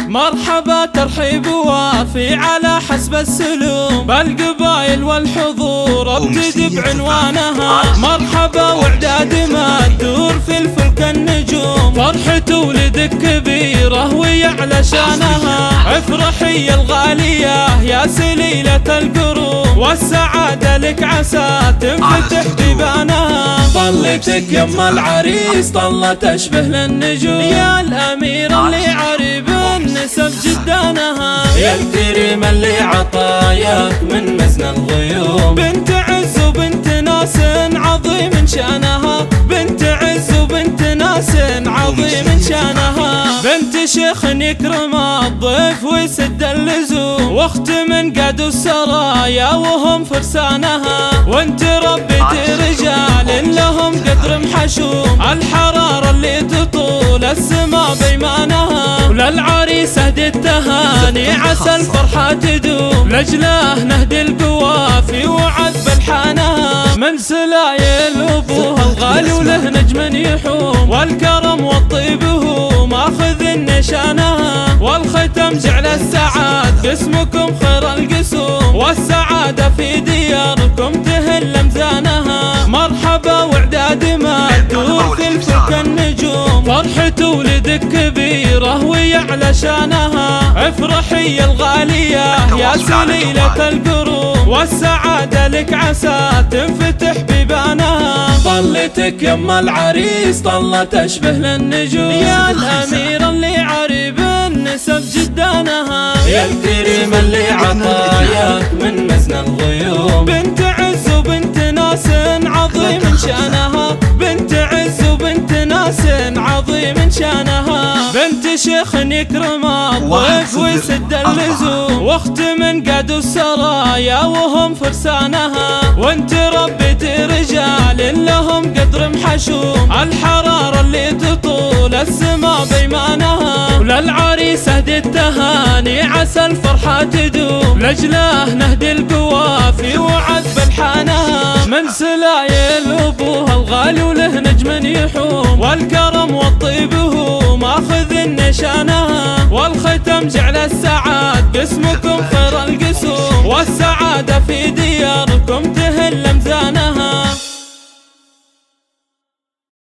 مرحبا ترحيب وافي على حسب السلوم، بالقبايل والحضور ابتدي بعنوانها. مرحبا واعداد ما تدور في الفلك النجوم، فرحة ولدك كبيرة ويعلى شانها. افرحي الغالية يا سليلة القروم، والسعادة لك عسى تنفتح بيبانها. طلتك يم العريس طلة تشبه للنجوم، يا الأمير اللي عريب النسب جدانها. يا الكريم اللي عطاياك من مزن الغيوم، بنت عز وبنت ناس عظيم شانها. بنت عز وبنت ناس عظيم شانها. بنت شيخ يكرم الضيف ويسد اللزوم، واخت من قاد السرايا وهم فرسانها. وانت ربيت رجال لهم قدر محشوم، الحرارة اللي تطول السما بيمانها. وللعريس اهدي التهاني عسى الفرحة تدوم، لاجله نهدي القوافي وعذب الحانها. من سلايل ابوها الغالي وله نجم يحوم، والكرم والطيب هو ماخذ النشانها. والختم جعل السعاد قسمكم خير القسوم، والسعادة في دياركم تهل مزانها. مرحبا واعداد ما تدور في الفلك النجوم، فرحة ولدك كبيرة ويعلى شانها. افرحي الغالية يا سليلة القروم، والسعادة لك عسى تنفتح بيبانها. طلتك يم العريس طلة تشبه للنجوم، يا الأمير اللي عريب النسب جدانها. يا الكريم اللي عطاياك من مزن الغيوم، بنت عز وبنت ناس عظيم شانها. بنت عز وبنت ناس عظيم شانها. بنت شيخ يكرم الضيف ويسد اللزوم، واخت من قاد السرايا وهم فرسانها. وانت ربيت رجال لهم قدر محشوم، الحرارة اللي تطول السما بيمانها. وللعريس اهدي التهاني عسى الفرحة تدوم، لاجله نهدي القوافي وعذب الحانها. من سلايل ابوها الغالي وله نجم يحوم، والكرم والطيب هو ماخذ النشانها. والختم جعل السعاد قسمكم خير القسوم، والسعادة في دياركم تهل